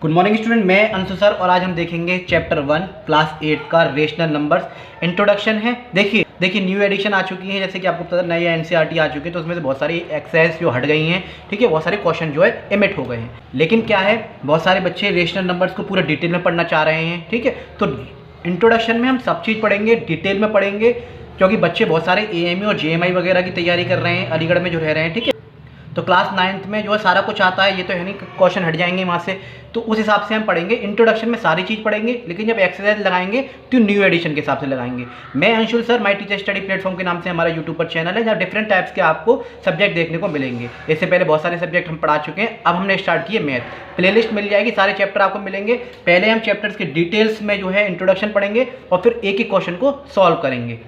Good morning student, मैं Anshu sir और आज हम देखेंगे चैप्टर 1 क्लास 8 का रेशनल नंबर्स इंट्रोडक्शन है। देखिए न्यू एडिशन आ चुकी है, जैसे कि आपको पता है नई एनसीईआरटी आ चुकी है, तो उसमें से बहुत सारी एक्सरसाइज जो हट गई हैं, ठीक है, बहुत सारे क्वेश्चन जो है एमिट हो गए हैं। लेकिन क्या है, बहुत सारे बच्चे रेशनल नंबर्स को पूरा डिटेल में पढ़ना चाह रहे हैं, ठीक है। तो इंट्रोडक्शन में हम सब चीज़ पढ़ेंगे, डिटेल में पढ़ेंगे, क्योंकि बच्चे बहुत सारे एएमयू और जेएमआई वगैरह की तैयारी कर रहे हैं, अलीगढ़ में जो रह रहे हैं, ठीक है। तो क्लास 9th में जो है सारा कुछ आता है, ये तो है नहीं क्वेश्चन हट जाएंगे वहाँ से, तो उस हिसाब से हम पढ़ेंगे। इंट्रोडक्शन में सारी चीज़ पढ़ेंगे, लेकिन जब एक्सरसाइज लगाएंगे तो न्यू एडिशन के हिसाब से लगाएंगे। मैं Anshul sir, my teacher study platform के नाम से हमारा यूट्यूब पर चैनल है, जहाँ डिफरेंट टाइप्स के आपको सब्जेक्ट देखने को मिलेंगे। इससे पहले बहुत सारे सब्जेक्ट हम पढ़ा चुके हैं, अब हमने स्टार्ट किए मैथ। प्लेलिस्ट मिल जाएगी, सारे चैप्टर आपको मिलेंगे। पहले हम चैप्टर्स के डिटेल्स में जो है इंट्रोडक्शन पढ़ेंगे और फिर एक एक क्वेश्चन को सॉल्व करेंगे।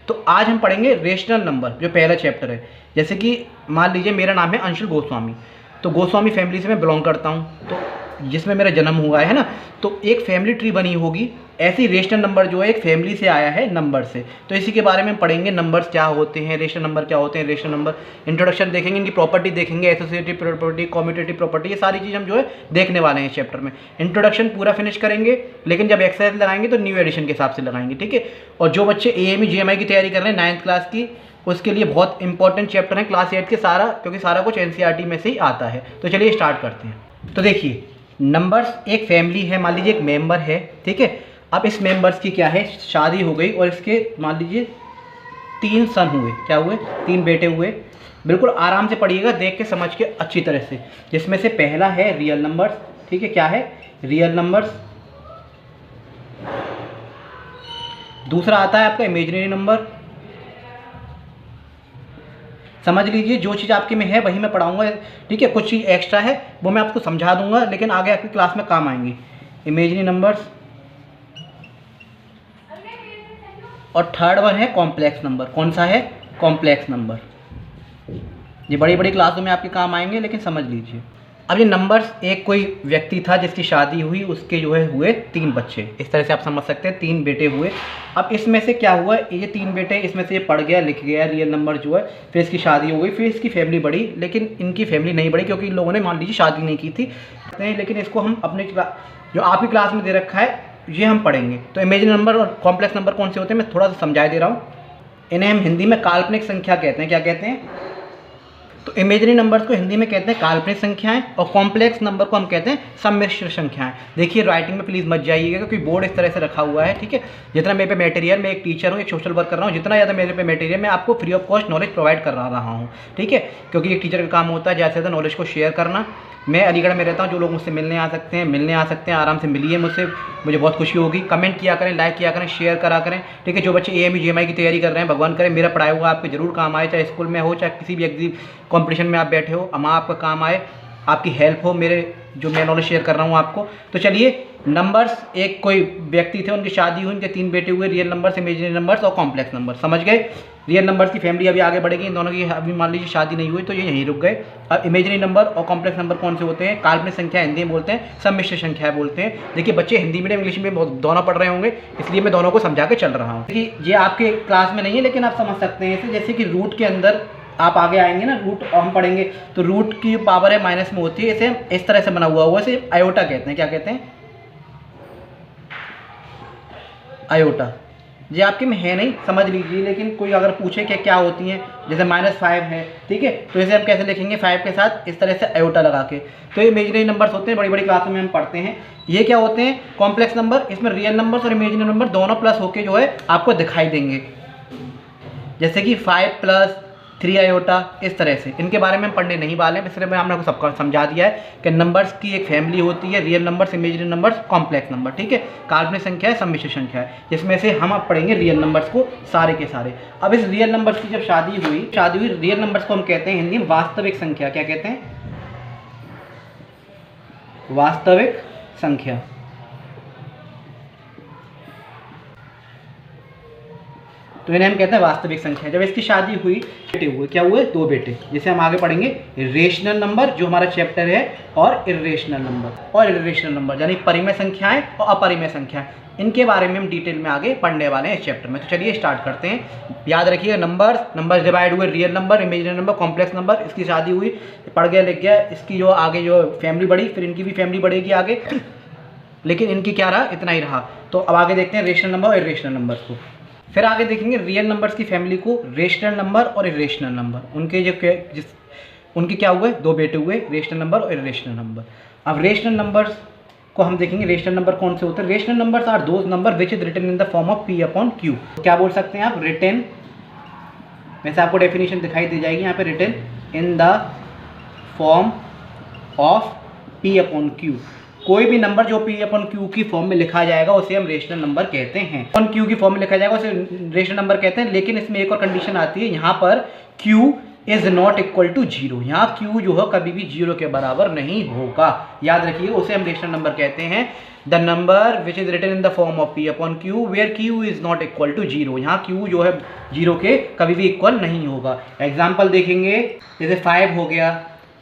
तो आज हम पढ़ेंगे रेशनल नंबर, जो पहला चैप्टर है। जैसे कि मान लीजिए मेरा नाम है अंशुल गोस्वामी, तो गोस्वामी फैमिली से मैं बिलोंग करता हूँ, तो जिसमें मेरा जन्म हुआ है ना, तो एक फैमिली ट्री बनी होगी। ऐसी रेशनल नंबर जो है एक फैमिली से आया है, नंबर से। तो इसी के बारे में हम पढ़ेंगे, नंबर्स क्या होते हैं, रेशनल नंबर क्या होते हैं, रेशनल नंबर इंट्रोडक्शन देखेंगे, इनकी प्रॉपर्टी देखेंगे, एसोसिएटिव प्रॉपर्टी, कम्यूटेटिव प्रॉपर्टी, ये सारी चीज़ हम जो है देखने वाले हैं इस चैप्टर में। इंट्रोडक्शन पूरा फिनिश करेंगे, लेकिन जब एक्सरसाइज लगाएंगे तो न्यू एडिशन के हिसाब से लगाएंगे, ठीक है। और जो बच्चे एएमयू जेएमआई की तैयारी कर रहे हैं 9th क्लास की, उसके लिए बहुत इंपॉर्टेंट चैप्टर है क्लास 8 के सारा, क्योंकि सारा कुछ एनसीईआरटी में से ही आता है। तो चलिए स्टार्ट करते हैं। तो देखिए, नंबर्स एक फैमिली है, मान लीजिए एक मेंबर है, ठीक है। अब इस मेंबर्स की क्या है, शादी हो गई और इसके मान लीजिए 3 सन हुए, क्या हुए, 3 बेटे हुए। बिल्कुल आराम से पढ़िएगा, देख के समझ के अच्छी तरह से। जिसमें से पहला है रियल नंबर्स, ठीक है, क्या है, रियल नंबर्स। दूसरा आता है आपका इमेजिनरी नंबर। समझ लीजिए, जो चीज़ आपके में है वही मैं पढ़ाऊंगा, ठीक है। कुछ चीज़ एक्स्ट्रा है वो मैं आपको समझा दूंगा, लेकिन आगे आपकी क्लास में काम आएंगी। Imaginary numbers. और थर्ड वन है कॉम्प्लेक्स नंबर। कौन सा है, कॉम्प्लेक्स नंबर। ये बड़ी बड़ी क्लासों में आपके काम आएंगे, लेकिन समझ लीजिए। अब ये नंबर्स, एक कोई व्यक्ति था जिसकी शादी हुई, उसके जो है हुए 3 बच्चे, इस तरह से आप समझ सकते हैं, 3 बेटे हुए। अब इसमें से क्या हुआ, ये 3 बेटे, इसमें से ये पढ़ गया, लिख गया रियल नंबर जो है, फिर इसकी शादी हो गई, फिर इसकी फैमिली बढ़ी, लेकिन इनकी फैमिली नहीं बढ़ी क्योंकि इन लोगों ने मान लीजिए शादी नहीं की थी। लेकिन इसको हम अपने जो आपकी क्लास में दे रखा है ये हम पढ़ेंगे। तो इमेजिनरी नंबर और कॉम्प्लेक्स नंबर कौन से होते हैं, मैं थोड़ा सा समझा दे रहा हूँ। इन्हें हम हिंदी में काल्पनिक संख्या कहते हैं। क्या कहते हैं, तो इमेजिनरी नंबर्स को हिंदी में कहते हैं काल्पनिक संख्याएं, और कॉम्प्लेक्स नंबर को हम कहते हैं सम्मिश्र संख्याएं। देखिए राइटिंग में प्लीज़ मत जाइएगा, क्योंकि बोर्ड इस तरह से रखा हुआ है, ठीक है। जितना मेरे पे मटेरियल, मैं एक टीचर हूँ, एक सोशल वर्क कर रहा हूँ, जितना ज़्यादा मेरे पे मटेरियल मैं आपको free of cost knowledge provide कर रहा हूँ, ठीक है। क्योंकि एक टीचर का काम होता है ज़्यादा से ज़्यादा नॉलेज को शेयर करना। मैं अलीगढ़ में रहता हूँ, जो लोग मुझसे मिलने आ सकते हैं, आराम से मिलिए मुझसे, मुझे बहुत खुशी होगी। कमेंट किया करें, लाइक किया करें, शेयर करा करें, ठीक है। जो बच्चे एएमयू जेएमआई की तैयारी कर रहे हैं, भगवान करे मेरा पढ़ाया हुआ आपके जरूर काम आए, चाहे स्कूल में हो, चाहे किसी भी एग्जाम कॉम्पिटिशन में आप बैठे हो, हम आपका काम आए, आपकी हेल्प हो, मेरे जो मैं नॉलेज शेयर कर रहा हूँ आपको। तो चलिए, नंबर्स, एक कोई व्यक्ति थे, उनकी शादी हुई, उनके 3 बेटे हुए, रियल नंबर्स, इमेजिनरी नंबर्स और कॉम्प्लेक्स नंबर, समझ गए। रियल नंबर्स की फैमिली अभी आगे बढ़ेगी, इन दोनों की अभी मान लीजिए शादी नहीं हुई तो ये यहीं रुक गए। अब इमेजिनरी नंबर और कॉम्प्लेक्स नंबर कौन से होते हैं, काल्पनिक संख्या हिंदी में बोलते हैं, सम्मिश्र संख्या बोलते हैं। देखिए बच्चे हिंदी मीडियम इंग्लिश में दोनों पढ़ रहे होंगे, इसलिए मैं दोनों को समझा के चल रहा हूँ। देखिए ये आपके क्लास में नहीं है, लेकिन आप समझ सकते हैं इसे। जैसे कि रूट के अंदर आप आगे आएंगे ना, रूट हम पढ़ेंगे, तो रूट की पावर है माइनस में होती है, इसे इस तरह से बना हुआ इसे आयोटा कहते हैं। क्या कहते हैं, आयोटा। ये आपके में है नहीं, समझ लीजिए, लेकिन कोई अगर पूछे कि क्या होती हैं, जैसे -5 है, ठीक है, तो इसे हम कैसे लिखेंगे, 5 के साथ इस तरह से आयोटा लगा के। तो ये इमेजिनरी नंबर्स होते हैं, बड़ी बड़ी क्लासों में हम पढ़ते हैं। ये क्या होते हैं, कॉम्प्लेक्स नंबर। इसमें रियल नंबर्स और इमेजिनरी नंबर दोनों प्लस होके जो है आपको दिखाई देंगे, जैसे कि 5 + 3 आयोटा, इस तरह से। इनके बारे में हम पढ़ने नहीं वाले हैं, इसलिए मैं आपको सबका समझा दिया है कि नंबर्स की एक फैमिली होती है, real numbers, imaginary numbers, complex number, ठीक है। काल्पनिक संख्या है, सम्मिश्र संख्या है, जिसमें से हम अब पढ़ेंगे रियल नंबर्स को सारे के सारे। अब इस रियल नंबर्स की जब शादी हुई, रियल नंबर्स को हम कहते हैं हिंदी में वास्तविक संख्या। क्या कहते हैं, वास्तविक संख्या। तो इन्हें हम कहते हैं वास्तविक संख्या। जब इसकी शादी हुई, बेटे हुए, क्या हुए? 2 बेटे, जिसे हम आगे पढ़ेंगे रेशनल नंबर, जो हमारा चैप्टर है, और इर्रेशनल नंबर। और इर्रेशनल नंबर यानी परिमेय संख्याएं और अपरिमेय संख्याएं, इनके बारे में हम डिटेल में आगे पढ़ने वाले हैं इस चैप्टर में। तो चलिए स्टार्ट करते हैं। याद रखिएगा नंबर्स डिवाइड हुए, real number, imaginary number, complex number. इसकी शादी हुई, पढ़ गया, लिख गया। इसकी जो आगे जो फैमिली बढ़ी, फिर इनकी भी फैमिली बढ़ेगी आगे, लेकिन इनकी क्या रहा? इतना ही रहा। तो अब आगे देखते हैं रेशनल नंबर और इर्रेशनल नंबर को। फिर आगे देखेंगे रियल नंबर्स की फैमिली को, रेशनल नंबर और इर्रेशनल नंबर। उनके जो उनके क्या हुए? 2 बेटे हुए, रेशनल नंबर और इर्रेशनल नंबर। अब रेशनल नंबर्स को हम देखेंगे। रेशनल नंबर कौन से होते हैं? Rational numbers are those number which is written in the form of P upon Q। क्या बोल सकते हैं आप? रिटन, वैसे आपको डेफिनेशन दिखाई दे जाएगी यहाँ पे, written in the form of P upon Q। कोई भी नंबर जो P अपॉन Q की फॉर्म में लिखा जाएगा उसे हम रेशनल नंबर कहते हैं। अपॉन Q की फॉर्म में लिखा जाएगा उसे रेशनल नंबर कहते हैं। लेकिन इसमें एक और कंडीशन आती है, यहाँ पर Q is not equal to 0। यहाँ Q जो है कभी भी 0 के बराबर नहीं होगा। याद रखिए, उसे हम रेशनल नंबर कहते हैं। The number which is written in the form of P upon Q where Q is not equal to 0। यहाँ Q जो है 0 के कभी भी इक्वल नहीं होगा। एग्जाम्पल देखेंगे, जैसे 5 हो गया,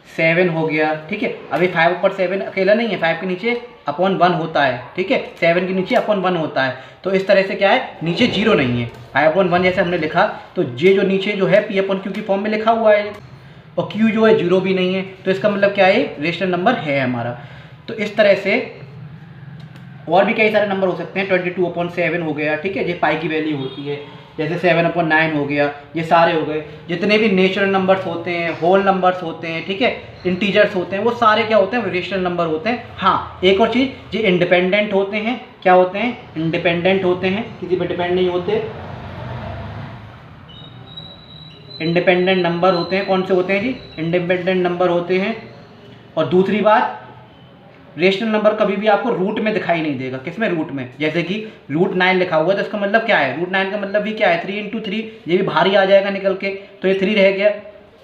7 हो गया, ठीक है। अभी 5 ऊपर 7 अकेला नहीं है, 5 के नीचे अपॉन 1 होता है, ठीक है। 7 के नीचे अपॉन 1 होता है। तो इस तरह से क्या है, नीचे 0 नहीं है। 5 अपॉन 1 जैसे हमने लिखा, तो ये जो नीचे जो है P अपॉन Q की फॉर्म में लिखा हुआ है, और Q जो है 0 भी नहीं है। तो इसका मतलब क्या है? रेशनल नंबर है हमारा। तो इस तरह से और भी कई सारे नंबर हो सकते हैं। 22 अपॉन 7 हो गया, ठीक है, ये पाई की वैल्यू होती है। जैसे 7 अपॉन 9 हो गया, ये सारे हो गए। जितने भी नेचुरल नंबर्स होते हैं, होल नंबर्स होते हैं, ठीक है, इंटीजर्स होते हैं, वो सारे क्या होते हैं? रेशनल नंबर होते हैं। हाँ, एक और चीज़, ये इंडिपेंडेंट होते हैं। क्या होते हैं? इंडिपेंडेंट होते हैं, किसी पर डिपेंड नहीं होते। इंडिपेंडेंट नंबर होते हैं। कौन से होते हैं जी? इंडिपेंडेंट नंबर होते हैं। और दूसरी बात, रेशनल नंबर कभी भी आपको रूट में दिखाई नहीं देगा। किसमें? रूट में। जैसे कि √9 लिखा हुआ है, तो इसका मतलब क्या है? √9 का मतलब भी क्या है? 3 × 3। ये भी भारी आ जाएगा निकल के, तो ये 3 रह गया।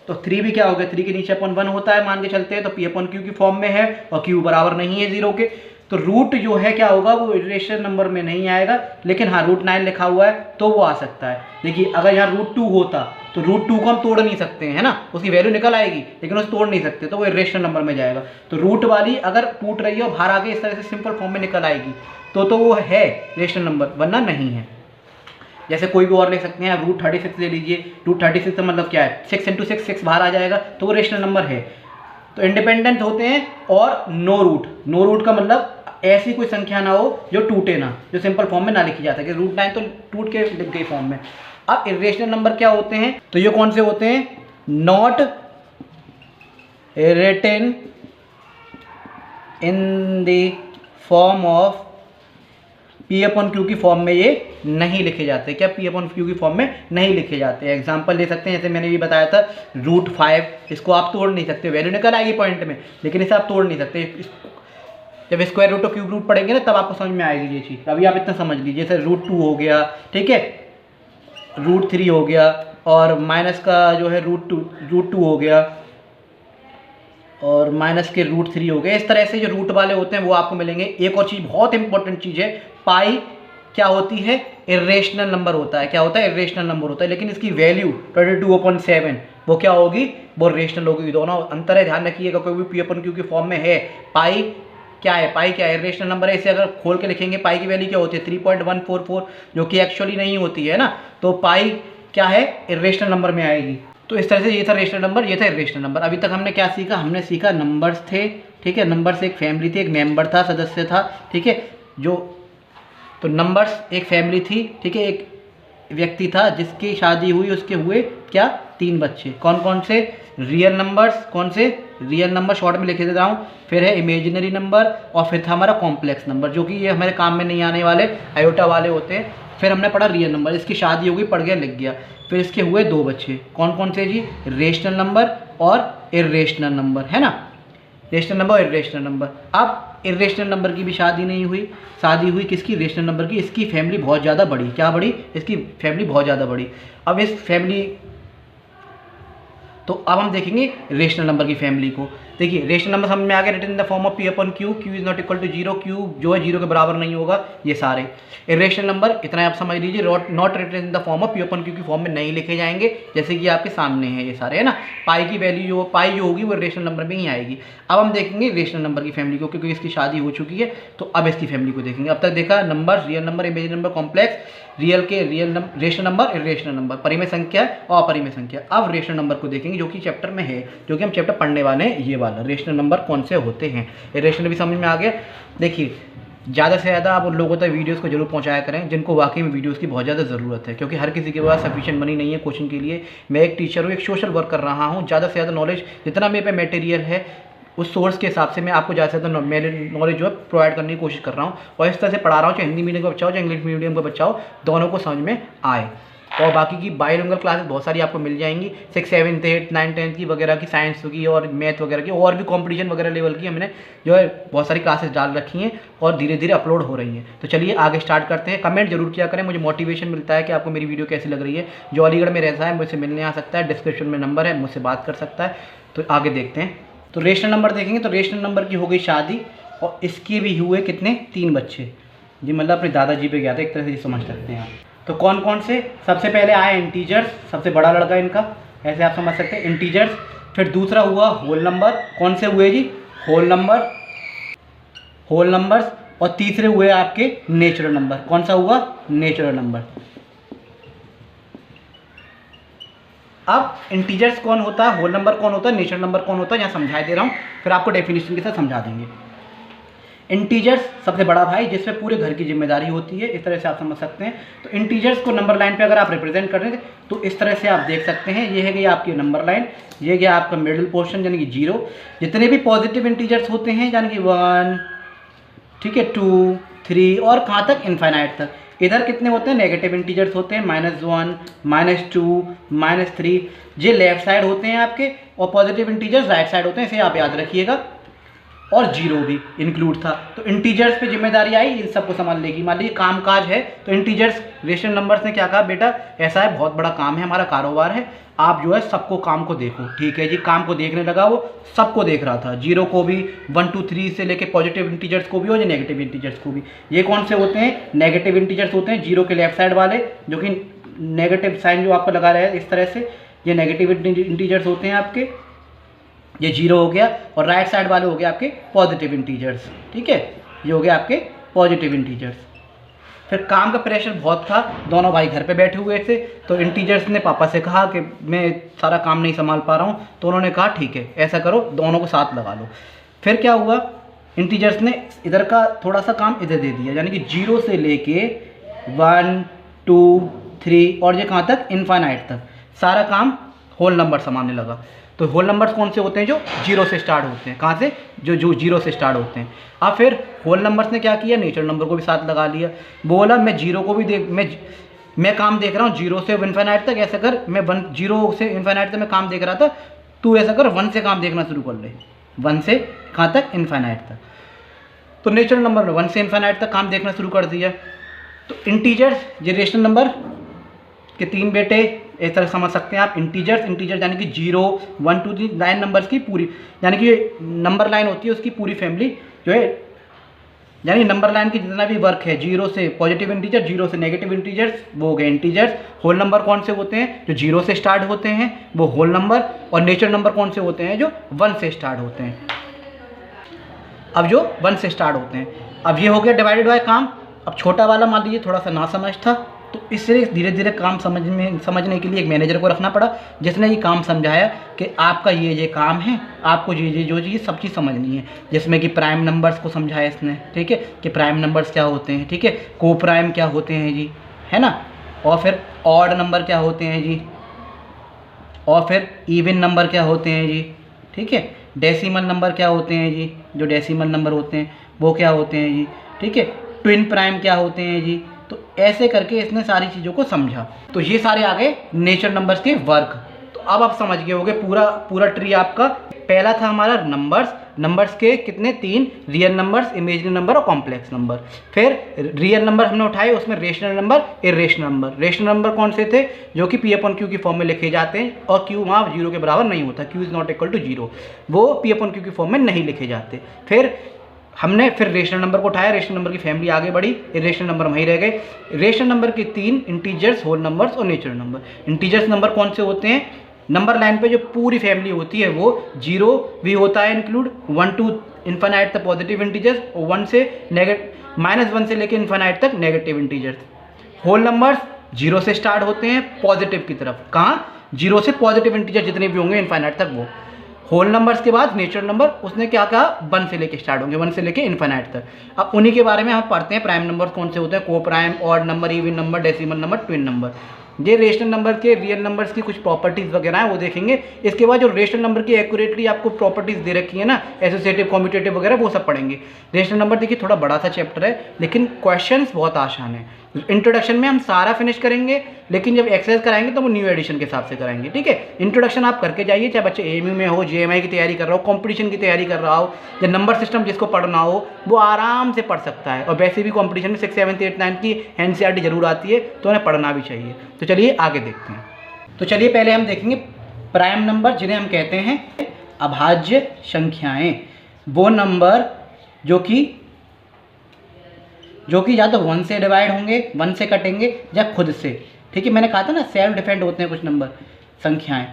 तो 3 भी क्या हो गया? 3 के नीचे अपॉन 1 होता है, मान के चलते हैं। तो P अपॉन Q की फॉर्म में है, और Q बराबर नहीं है 0 के। तो रूट जो है क्या होगा? वो रेशनल नंबर में नहीं आएगा। लेकिन हाँ, √9 लिखा हुआ है तो वो आ सकता है। देखिए, अगर यहाँ √2 होता तो √2 को हम तोड़ नहीं सकते हैं, है ना, उसकी वैल्यू निकल आएगी, लेकिन उसे तोड़ नहीं सकते, तो वो इर्रेशनल नंबर में जाएगा। तो रूट वाली अगर टूट रही है और बाहर आके इस तरह से सिंपल फॉर्म में निकल आएगी, तो वो है रेशनल नंबर, वरना नहीं है। जैसे कोई भी और ले सकते हैं आप, √36 ले लीजिए। √36 का मतलब क्या है? 6 × 6 6 बाहर आ जाएगा, तो वो रेशनल नंबर है। तो इंडिपेंडेंट होते हैं। और नो रूट का मतलब ऐसी कोई संख्या ना हो जो टूटे ना, जो सिंपल फॉर्म में ना लिखी जा सके। √9 तो टूट के लिख गई फॉर्म में। अब इर्रेशनल नंबर क्या होते हैं? तो ये कौन से होते हैं? Not written in the form of P upon Q की फॉर्म में ये नहीं लिखे जाते। क्या? P अपॉन Q की फॉर्म में नहीं लिखे जाते। एग्जाम्पल ले सकते हैं, जैसे मैंने भी बताया था, √5, इसको आप तोड़ नहीं सकते, वैल्यू निकल आएगी पॉइंट में, लेकिन इसे आप तोड़ नहीं सकते। जब स्क्वायर रूट और क्यूब रूट पढ़ेंगे ना, तब आपको समझ में आएगी ये चीज़। अभी आप इतना समझ लीजिए, जैसे √2 हो गया, ठीक है, √3 हो गया, और माइनस का जो है √2 हो गया, और माइनस के √3 हो गए। इस तरह से जो रूट वाले होते हैं वो आपको मिलेंगे। एक और चीज़, बहुत इंपॉर्टेंट चीज़ है, पाई क्या होती है? इर्रेशनल नंबर होता है। क्या होता है? इर्रेशनल नंबर होता है। लेकिन इसकी वैल्यू 22/7 वो क्या होगी? वो रेशनल होगी। दोनों अंतर है, ध्यान रखिएगा। कोई भी P अपॉन Q की फॉर्म में है, पाई क्या है? पाई क्या है? इर्रेशनल नंबर है। इसे अगर खोल के लिखेंगे, पाई की वैल्यू क्या होती है? 3.144, जो कि एक्चुअली नहीं होती है ना। तो पाई क्या है? इर्रेशनल नंबर में आएगी। तो इस तरह से ये था रेशनल नंबर, ये था इर्रेशनल नंबर। अभी तक हमने क्या सीखा? हमने सीखा नंबर्स थे, ठीक है, नंबर्स एक फैमिली थी, एक मेंबर था, सदस्य था, ठीक है। तो नंबर्स एक फैमिली थी, ठीक है, एक व्यक्ति था जिसकी शादी हुई, उसके हुए क्या? 3 बच्चे। कौन कौन से? Real numbers. कौन से? रियल नंबर, शॉर्ट में लिखे देता हूँ। फिर है इमेजिनरी नंबर, और फिर था हमारा कॉम्प्लेक्स नंबर, जो कि ये हमारे काम में नहीं आने वाले, आयोटा वाले होते हैं। फिर हमने पढ़ा रियल नंबर, इसकी शादी हो गई, पढ़ गया, लिख गया। फिर इसके हुए 2 बच्चे। कौन कौन से जी? रेशनल नंबर और इर्रेशनल नंबर, है ना। रेशनल नंबर और इर्रेशनल नंबर। अब इर्रेशनल नंबर की भी शादी नहीं हुई, शादी हुई किसकी? रेशनल नंबर की। इसकी फैमिली बहुत ज़्यादा बड़ी। क्या बड़ी? इसकी फैमिली बहुत ज़्यादा बड़ी। अब इस फैमिली तो अब हम देखेंगे रेशनल नंबर की फैमिली को। देखिए रेशनल नंबर समझ में आ गया, written in the form of P upon Q, Q is not equal to 0, Q जो है 0 के बराबर नहीं होगा, ये सारे इरेशनल नंबर इतना आप समझ लीजिए, not written in the form of P upon Q की फॉर्म में नहीं लिखे जाएंगे, जैसे कि आपके सामने है ये सारे, है ना। पाई की वैल्यू जो पाई जो होगी वो रेशनल नंबर में ही आएगी। अब हम देखेंगे रेशनल नंबर की फैमिली को, क्योंकि इसकी शादी हो चुकी है तो अब इसकी फैमिली को देखेंगे। अब तक देखा number, real number, imaginary number, complex, real के real number, rational number, irrational number, परिमेय संख्या और अपरिमेय संख्या। अब रेशनल नंबर को देखेंगे जो कि चैप्टर में है, जो कि हम चैप्टर पढ़ने वाले हैं, ये वाला रेशनल नंबर कौन से होते हैं। इरेशनल भी समझ में आ गया। देखिए ज़्यादा से ज़्यादा आप उन लोगों तक वीडियोस को जरूर पहुंचाया करें जिनको वाकई में वीडियोस की बहुत ज़्यादा ज़रूरत है, क्योंकि हर किसी के पास सफिशिएंट मनी नहीं है कोचिंग के लिए। मैं एक टीचर हूँ, एक सोशल वर्क कर रहा हूँ, ज़्यादा से ज़्यादा नॉलेज जितना मेरे पे मटेरियल है उस सोर्स के हिसाब से मैं आपको ज़्यादा से ज़्यादा नॉलेज जो है प्रोवाइड करने की कोशिश कर रहा हूँ, और इस तरह से पढ़ा रहा हूँ, चाहे हिंदी मीडियम का बच्चा हो चाहे इंग्लिश मीडियम का बच्चा हो, दोनों को समझ में आए। और बाकी की बायोलॉजिकल क्लासेस बहुत सारी आपको मिल जाएंगी, 6, 7, 8, 9, 10 की वगैरह की, साइंस की और मैथ वगैरह की, और भी कॉम्पिटिशन वगैरह लेवल की हमने जो है बहुत सारी क्लासेस डाल रखी हैं और धीरे धीरे अपलोड हो रही हैं। तो चलिए आगे स्टार्ट करते हैं। कमेंट जरूर किया करें, मुझे मोटिवेशन मिलता है कि आपको मेरी वीडियो कैसी लग रही है। जो अलीगढ़ में रहता है मुझसे मिलने आ सकता है, डिस्क्रिप्शन में नंबर है, मुझसे बात कर सकता है। तो आगे देखते हैं। तो रेशनल नंबर देखेंगे तो रेशनल नंबर की हो गई शादी, और इसके भी हुए कितने, 3 बच्चे। जी मतलब अपने दादाजी पे गया था, एक तरह से ये समझ सकते हैं आप। तो कौन कौन से, सबसे पहले आए इंटीजर्स, सबसे बड़ा लड़का इनका, ऐसे आप समझ सकते हैं इंटीजर्स। फिर दूसरा हुआ होल नंबर, कौन से हुए जी, होल नंबर, होल नंबर्स। और तीसरे हुए आपके नेचुरल नंबर, कौन सा हुआ, नेचुरल नंबर। अब इंटीजर्स कौन होता है, होल नंबर कौन होता है, नेचुरल नंबर कौन होता है, यहाँ समझा दे रहा हूँ, फिर आपको डेफिनेशन के साथ समझा देंगे। इंटीजर्स सबसे बड़ा भाई, जिसमें पूरे घर की जिम्मेदारी होती है, इस तरह से आप समझ सकते हैं। तो इंटीजर्स को नंबर लाइन पे अगर आप रिप्रेजेंट कर रहे हैं तो इस तरह से आप देख सकते हैं। ये है गई आपकी नंबर लाइन, ये गया आपका मिडिल पोर्शन यानी कि 0। जितने भी पॉजिटिव इंटीजर्स होते हैं यानी कि 1, ठीक है, 2, 3 और कहाँ तक, इनफाइनाइट तक। इधर कितने होते हैं, नेगेटिव इंटीजर्स होते हैं, -1, -2, -3। ये लेफ्ट साइड होते हैं आपके, और पॉजिटिव इंटीजर्स राइट साइड होते हैं, इसे आप याद रखिएगा। और 0 भी इंक्लूड था। तो इंटीजर्स पे जिम्मेदारी आई इन सबको संभालने की। मान लीजिए काम काज है तो इंटीजर्स रेशनल नंबर्स ने क्या कहा, बेटा ऐसा है, बहुत बड़ा काम है, हमारा कारोबार है, आप जो है सबको काम को देखो। ठीक है जी, काम को देखने लगा, वो सबको देख रहा था, 0 को भी, 1, 2, 3 से लेके पॉजिटिव इंटीजर्स को भी और ये नेगेटिव इंटीजर्स को भी। ये कौन से होते हैं, नेगेटिव इंटीजर्स होते हैं, 0 के लेफ्ट साइड वाले, जो कि नेगेटिव साइन जो आपको लगा रहा है इस तरह से, ये नेगेटिव इंटीजर्स होते हैं आपके, ये 0 हो गया। और राइट साइड वाले हो गए आपके पॉजिटिव इंटीजर्स, ठीक है, ये हो गए आपके पॉजिटिव इंटीजर्स। फिर काम का प्रेशर बहुत था, दोनों भाई घर पे बैठे हुए थे, तो इंटीजर्स ने पापा से कहा कि मैं सारा काम नहीं संभाल पा रहा हूँ, तो उन्होंने कहा ठीक है ऐसा करो, दोनों को साथ लगा लो। फिर क्या हुआ, इंटीजर्स ने इधर का थोड़ा सा काम इधर दे दिया, यानी कि 0 से लेके 1, 2, 3 और ये कहाँ तक, इनफाइनाइट तक सारा काम होल नंबर संभालने लगा। तो होल नंबर्स कौन से होते हैं, जो 0 से स्टार्ट होते हैं, कहाँ से, जो 0 से स्टार्ट होते हैं। अब फिर होल नंबर्स ने क्या किया, नेचुरल नंबर को भी साथ लगा लिया। बोला मैं 0 को भी देख, मैं काम देख रहा हूँ 0 से इनफाइनाइट तक, ऐसा कर, मैं 0 से इनफाइनाइट तक मैं काम देख रहा था, तू ऐसा कर 1 से काम देखना शुरू कर ले, 1 से कहाँ तक, इनफाइनाइट तक। तो नेचुरल नंबर ने 1 से इनफाइनाइट तक काम देखना शुरू कर दिया। तो इंटीजर्स, ये रेशनल नंबर के 3 बेटे, इस तरह समझ सकते हैं आप। इंटीजर्स यानी कि 0, 1, 2, 3 9 नंबर्स की पूरी, यानी कि नंबर लाइन होती है उसकी पूरी फैमिली जो है, यानी नंबर लाइन की जितना भी वर्क है, 0 से पॉजिटिव इंटीजर, 0 से नेगेटिव इंटीजर्स, वो हो गए इंटीजर्स। होल नंबर कौन से होते हैं, जो 0 से स्टार्ट होते हैं, वो होल नंबर। और नेचुरल नंबर कौन से होते हैं, जो 1 से स्टार्ट होते हैं। अब जो 1 से स्टार्ट होते हैं, अब ये हो गया डिवाइडेड बाय काम। अब छोटा वाला मान लीजिए थोड़ा सा ना समझ था, तो इससे धीरे धीरे काम समझने के लिए एक मैनेजर को रखना पड़ा, जिसने ये काम समझाया कि आपका ये काम है, आपको ये जो चीज़ सब चीज़ समझनी है। जिसमें कि प्राइम नंबर्स को समझाया इसने, ठीक है, कि प्राइम नंबर्स क्या होते हैं, ठीक है, को प्राइम क्या होते हैं जी, है ना, और फिर ऑड नंबर क्या होते हैं जी, और फिर इवन नंबर क्या होते हैं जी, ठीक है, डेसिमल नंबर क्या होते हैं जी, जो डेसिमल नंबर होते हैं वो क्या होते हैं जी, ठीक है, ट्विन प्राइम क्या होते हैं जी। तो ऐसे करके इसने सारी चीज़ों को समझा। तो ये सारे आ गए नेचुरल नंबर्स के वर्क। तो अब आप समझ गए होंगे पूरा ट्री आपका पहला था हमारा नंबर्स के कितने 3, रियल नंबर्स, इमेजिनरी नंबर और कॉम्प्लेक्स नंबर। फिर रियल नंबर हमने उठाए, उसमें rational number, irrational number. Rational number कौन से थे? जो कि P/Q की फॉर्म में लिखे जाते हैं और Q वहाँ 0 के बराबर नहीं होता, Q is not equal to 0, वो P/Q की फॉर्म में नहीं लिखे जाते। फिर हमने रेशनल नंबर को उठाया, रेशनल नंबर की फैमिली आगे बढ़ी, इरेशनल नंबर वहीं रह गए। रेशनल नंबर के 3, इंटीजर्स, होल नंबर्स और नेचुरल नंबर। इंटीजर्स नंबर कौन से होते हैं? नंबर लाइन पे जो पूरी फैमिली होती है वो 0 भी होता है इंक्लूड, 1 to इन्फिनाइट तक पॉजिटिव इंटीजर्स और -1 से लेकर इन्फिनाइट तक नेगेटिव इंटीजर्स। होल नंबर्स 0 से स्टार्ट होते हैं पॉजिटिव की तरफ, कहाँ? 0 से पॉजिटिव इंटीजर जितने भी होंगे इन्फिनाइट तक वो। होल नंबर्स के बाद नेचुरल नंबर, उसने क्या कहा? 1 से लेके स्टार्ट होंगे, 1 से लेके इन्फिनाइट तक। अब उन्हीं के बारे में हम पढ़ते हैं। प्राइम नंबर्स कौन से होते हैं? को prime, odd number, even number, decimal number, twin number. ये रेशनल नंबर के रियल नंबर्स की कुछ प्रॉपर्टीज़ वगैरह हैं, वो देखेंगे। इसके बाद जो रेशनल नंबर की एक्यूरेटली आपको प्रॉपर्टीज़ दे रखी है ना, एसोसिएटिव, कम्यूटेटिव वगैरह, वो सब पढ़ेंगे। रेशनल नंबर देखिए थोड़ा बड़ा सा चैप्टर है, लेकिन क्वेश्चंस बहुत आसान है। इंट्रोडक्शन में हम सारा फिनिश करेंगे, लेकिन जब एक्सरसाइज कराएंगे तो वो न्यू एडिशन के हिसाब से कराएंगे, ठीक है। इंट्रोडक्शन आप करके जाइए, चाहे बच्चे AMU में हो, JMI की तैयारी कर रहा हो, कंपटीशन की तैयारी कर रहा हो, या नंबर सिस्टम जिसको पढ़ना हो वो आराम से पढ़ सकता है। और वैसे भी कंपटीशन में 6, 7, 8, 9 की NCERT जरूर आती है, तो उन्हें पढ़ना भी चाहिए। तो चलिए आगे देखते हैं। तो चलिए पहले हम देखेंगे प्राइम नंबर, जिन्हें हम कहते हैं अभाज्य संख्याएँ। वो नंबर जो कि या तो 1 से डिवाइड होंगे, 1 से कटेंगे, या खुद से, ठीक है। मैंने कहा था ना सेल्फ डिफेंड होते हैं कुछ नंबर, संख्याएं,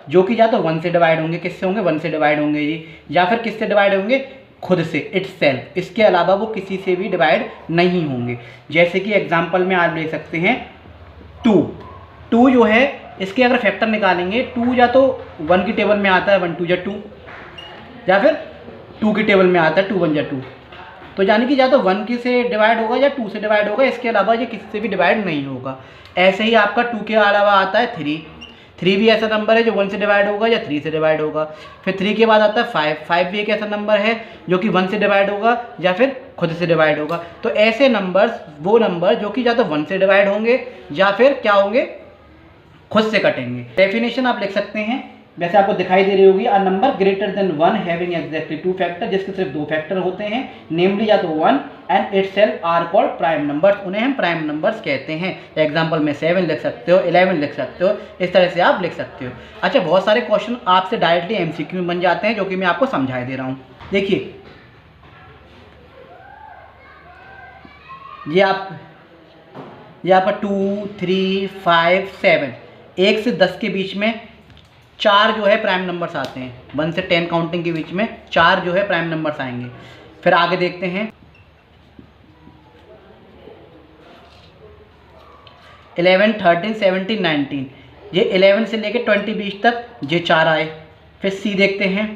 जो कि या तो 1 से डिवाइड होंगे, किससे होंगे? 1 से डिवाइड होंगे जी, या फिर किससे डिवाइड होंगे? खुद से, इटसेल्फ। इसके अलावा वो किसी से भी डिवाइड नहीं होंगे। जैसे कि एग्जाम्पल में आप ले सकते हैं 2 जो है, इसके अगर फैक्टर निकालेंगे, 2 या तो 1 की टेबल में आता है, 1 2 या 2, या फिर 2 की टेबल में आता है, 2 1 या 2। तो यानी कि या तो 1 की से डिवाइड होगा या 2 से डिवाइड होगा, इसके अलावा ये किसी से भी डिवाइड नहीं होगा। ऐसे ही आपका 2 के अलावा आता है 3 भी ऐसा नंबर है जो 1 से डिवाइड होगा या 3 से डिवाइड होगा। फिर 3 के बाद आता है 5 भी एक ऐसा नंबर है जो कि 1 से डिवाइड होगा या फिर खुद से डिवाइड होगा। तो ऐसे नंबर्स, वो नंबर जो कि या तो 1 से डिवाइड होंगे या फिर क्या होंगे? खुद से कटेंगे। डेफिनेशन आप लिख सकते हैं, वैसे आपको दिखाई दे रही होगी, a number greater than 1 having exactly 2 factor, जिसके सिर्फ 2 फैक्टर होते हैं, नेमली या तो 1 and itself are called prime numbers. उन्हें हम प्राइम नंबर्स कहते हैं। एग्जांपल में 7 लिख सकते हो, 11 लिख सकते हो, इस तरह से आप लिख सकते हो। अच्छा, बहुत सारे क्वेश्चन आपसे डायरेक्टली MCQ में बन जाते हैं, जो कि मैं आपको समझा दे रहा हूँ। देखिए ये आपका 2 3 5 7, 1 से 10 के बीच में 4 जो है प्राइम नंबर्स आते हैं। 1 से 10 काउंटिंग के बीच में 4 जो है प्राइम नंबर्स आएंगे। फिर आगे देखते हैं 11 13 17 19, ये 11 से लेके 20 20 तक ये 4 आए। फिर सी देखते हैं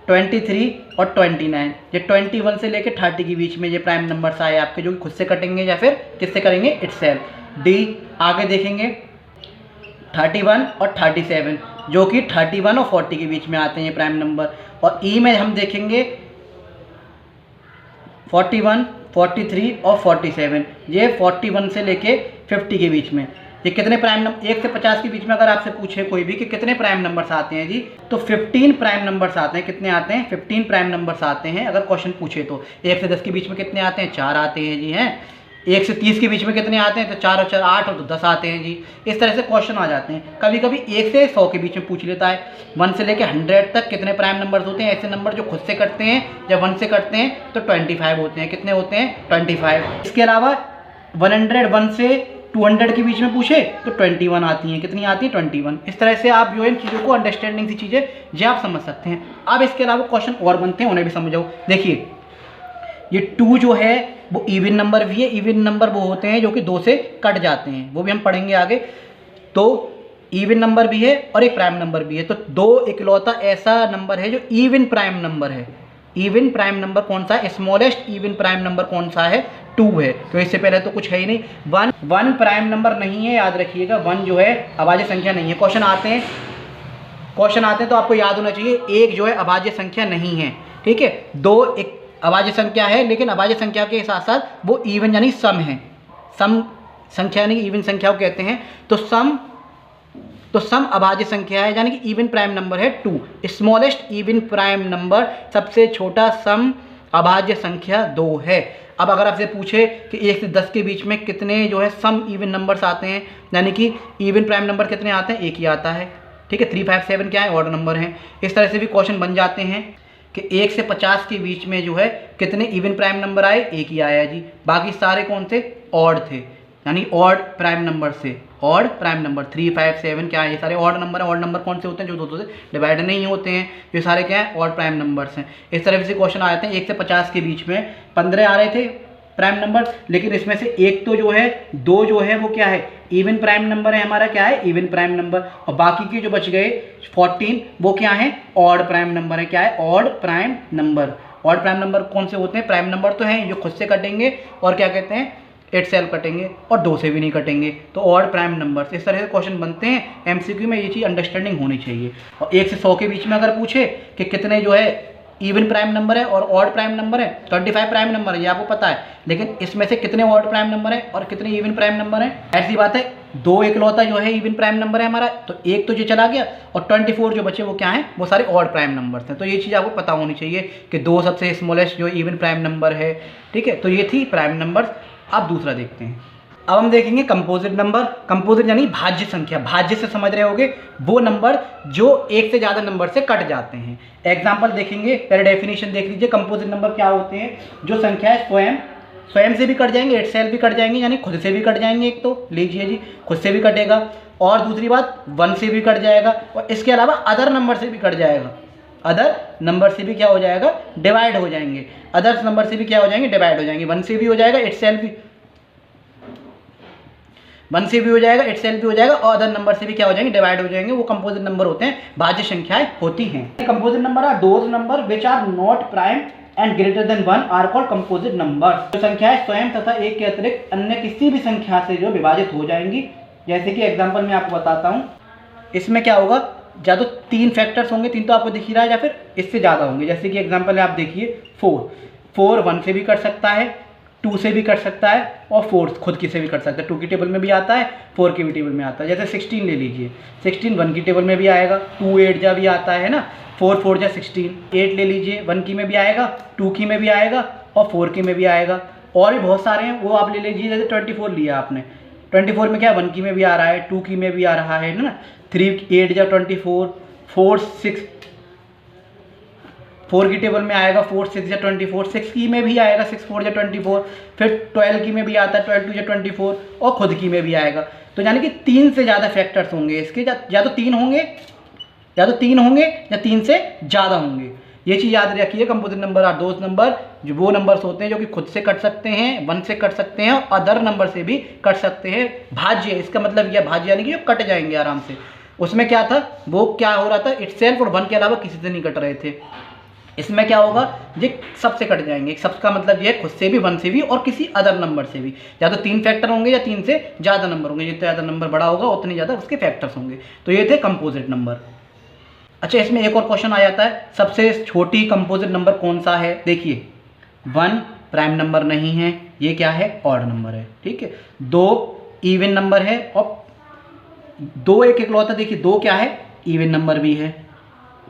23 और 29, ये 21 से लेके 30 के बीच में ये प्राइम नंबर्स आए आपके, जो कि खुद से कटेंगे या फिर किससे करेंगे? इटसेल्फ। डी आगे देखेंगे 31 और 37, जो कि 31 और 40 के बीच में आते हैं ये प्राइम नंबर। और ई में हम देखेंगे 41 43 और 47, ये 41 से लेके 50 के बीच में। ये कितने प्राइम नंबर? 1 से 50 के बीच में अगर आपसे पूछे कोई भी कि कितने प्राइम नंबर्स आते हैं जी, तो 15 प्राइम नंबर्स आते हैं। कितने आते हैं? 15 प्राइम नंबर्स आते हैं अगर क्वेश्चन पूछे तो। 1 से 10 के बीच में कितने आते हैं? 4 आते हैं जी, हैं। 1 से 30 के बीच में कितने आते हैं? तो 4 और 4 8, और तो 10 आते हैं जी। इस तरह से क्वेश्चन आ जाते हैं। कभी कभी 1 से 100 के बीच में पूछ लेता है। 1 से लेकर 100 तक कितने प्राइम नंबर्स होते हैं? ऐसे नंबर जो खुद से कटते हैं, जब 1 से कटते हैं तो 25 होते हैं। कितने होते हैं? 25। इसके अलावा 101 से 200 के बीच में पूछे तो 21 आती हैं। कितनी आती हैं? 21। इस तरह से आप जो है इन चीज़ों को, अंडरस्टैंडिंग सी चीज़ें जो आप समझ सकते हैं। अब इसके अलावा क्वेश्चन और बनते हैं, उन्हें भी समझाओ। देखिए ये 2 जो है वो इवन नंबर भी है। इवन नंबर वो होते हैं जो कि 2 से कट जाते हैं, वो भी हम पढ़ेंगे आगे। तो इवन नंबर भी है और एक प्राइम नंबर भी है। तो 2 इकलौता ऐसा नंबर है जो इवन प्राइम नंबर है। इवन प्राइम नंबर कौन सा है? स्मॉलेस्ट इवन प्राइम नंबर कौन सा है? 2 है। तो इससे पहले तो कुछ है ही नहीं। 1 प्राइम नंबर नहीं है, याद रखिएगा। 1 जो है अभाज्य संख्या नहीं है। क्वेश्चन आते हैं तो आपको याद होना चाहिए, 1 जो है अभाज्य संख्या नहीं है, ठीक है। 2 एक अभाज्य संख्या है, लेकिन अभाज्य संख्या के साथ साथ वो इवन यानी सम है। सम संख्या यानी इवन संख्या को कहते हैं। तो सम तो सम अभाज्य संख्या है, यानी कि इवन प्राइम नंबर है 2। स्मॉलेस्ट इवन प्राइम नंबर, सबसे छोटा सम अभाज्य संख्या 2 है। अब अगर आपसे पूछे कि 1 से 10 के बीच में कितने जो है सम इवन नंबर्स आते हैं, यानी कि इवन प्राइम नंबर कितने आते हैं, एक ही आता है, ठीक है। 3, 5, 7 क्या है, ऑड नंबर हैं। इस तरह से भी क्वेश्चन बन जाते हैं कि 1 से 50 के बीच में जो है कितने इवन प्राइम नंबर आए, एक ही आया जी। बाकी सारे कौन थे, ऑड थे, यानी ऑड प्राइम नंबर से, ऑड प्राइम नंबर 3, 5, 7 क्या है, ये सारे ऑड नंबर है। ऑड नंबर कौन से होते हैं, जो 2 से डिवाइड नहीं होते हैं, ये सारे क्या है, ऑड प्राइम नंबर्स हैं। इस तरह से क्वेश्चन आए थे 1 से 50 के बीच में 15 आ रहे थे प्राइम नंबर, लेकिन इसमें से एक तो जो है 2 जो है वो क्या है, इवन प्राइम नंबर है हमारा, क्या है, इवन प्राइम नंबर। और बाकी के जो बच गए 14 वो क्या है, ऑड प्राइम नंबर है, क्या है, odd prime number. Odd prime number कौन से होते हैं, प्राइम नंबर तो हैं जो खुद से कटेंगे और क्या कहते हैं, 8 से कटेंगे और 2 से भी नहीं कटेंगे, तो ऑड प्राइम नंबर। इस तरह से क्वेश्चन बनते हैं एमसीक्यू में, ये चीज़ अंडरस्टैंडिंग होनी चाहिए। और 1 से 100 के बीच में अगर पूछे कि कितने जो है इवन प्राइम नंबर है और ऑड प्राइम नंबर है, 25 प्राइम नंबर है, ये आपको पता है, लेकिन इसमें से कितने ऑड प्राइम नंबर है और कितने इवन प्राइम नंबर है, ऐसी बात है। 2 इकलौता जो है इवन प्राइम नंबर है हमारा, तो एक तो जो चला गया, और 24 जो बचे वो क्या है, वो सारे ऑड प्राइम नंबर्स हैं। तो ये चीज़ आपको पता होनी चाहिए कि 2 सबसे स्मॉलेस्ट जो इवन प्राइम नंबर है, ठीक है। तो ये थी प्राइम नंबर्स। अब दूसरा देखते हैं। अब हम देखेंगे कंपोजिट नंबर। कंपोजिट यानी भाज्य संख्या, भाज्य से समझ रहे होगे वो नंबर जो एक से ज़्यादा नंबर से कट जाते हैं। एग्जाम्पल देखेंगे, पहले डेफिनेशन देख लीजिए। कंपोजिट नंबर क्या होते हैं, जो संख्याएं स्वयं से भी कट जाएंगे, इटसेल्फ भी कट जाएंगे, यानी खुद से भी कट जाएंगे। एक तो लीजिए जी, खुद से भी कटेगा, और दूसरी बात 1 से भी कट जाएगा, और इसके अलावा अदर नंबर से भी कट जाएगा। अदर नंबर से भी क्या हो जाएगा, डिवाइड हो जाएंगे। अदर्स नंबर से भी क्या हो जाएंगे, डिवाइड हो जाएंगे। 1 से भी हो जाएगा, इटसेल्फ भी 1 से भी हो जाएगा, इटसेल्फ भी हो जाएगा, और अदर नंबर से भी क्या हो जाएंगे, डिवाइड हो जाएंगे। वो कंपोजिट नंबर होते हैं, भाज्य संख्याएं होती हैं। Composite number are those number which are not prime and greater than 1 are called composite number. जो संख्याएं स्वयं तथा एक के अतिरिक्त अन्य किसी भी संख्या से जो विभाजित हो जाएंगी। जैसे कि एग्जाम्पल मैं आपको बताता हूँ, इसमें क्या होगा, या तो 3 फैक्टर्स होंगे, 3 तो आपको दिख ही रहा है, या फिर इससे ज़्यादा होंगे। जैसे कि एग्जाम्पल आप देखिए 4 1 से भी कट सकता है, 2 से भी कट सकता है, और 4 खुद की से भी कट सकता है। 2 की टेबल में भी आता है, 4 की भी टेबल में आता है। जैसे 16 ले लीजिए, 16 1 की टेबल में भी आएगा, 2 8 जा भी आता है ना, 4 4 जा 16। 8 ले लीजिए, 1 की में भी आएगा, 2 की में भी आएगा, और 4 की में भी आएगा। और भी बहुत सारे हैं, वो आप ले लीजिए। जैसे 24 लिया आपने, 24 में क्या 1 की में भी आ रहा है, 2 की में भी आ रहा है ना, 3 8 जा 24, 4 6 4 की टेबल में आएगा, 4 6 या 24, 6 की में भी आएगा, 6 4 या 24, फिर 12 की में भी आता है, 12 2 या 24, और खुद की में भी आएगा। तो यानी कि 3 से ज़्यादा फैक्टर्स होंगे इसके, या तो 3 होंगे, या 3 से ज़्यादा होंगे। ये चीज़ याद रखिए। Composite number are those number, जो वो नंबर्स होते हैं जो कि खुद से कट सकते हैं, 1 से कट सकते हैं, और अदर नंबर से भी कट सकते हैं। भाज्य, इसका मतलब यह भाज्य यानी कि जो कट जाएंगे आराम से। उसमें क्या था, वो क्या हो रहा था, इटसेल्फ और 1 के अलावा किसी से नहीं कट रहे थे। इसमें क्या होगा, ये सबसे कट जाएंगे। सबका मतलब ये खुद से भी, 1 से भी, और किसी अदर नंबर से भी। या तो 3 फैक्टर होंगे या 3 से ज़्यादा नंबर होंगे। जितना ज़्यादा नंबर बड़ा होगा उतने ज़्यादा उसके फैक्टर्स होंगे। तो ये थे कंपोजिट नंबर। अच्छा, इसमें एक और क्वेश्चन आ जाता है, सबसे छोटी कंपोजिट नंबर कौन सा है। देखिए 1 प्राइम नंबर नहीं है, ये क्या है, ऑड नंबर है, ठीक है। 2 इवन नंबर है, और 2 एक इकलौता, देखिए 2 क्या है, इवन नंबर भी है,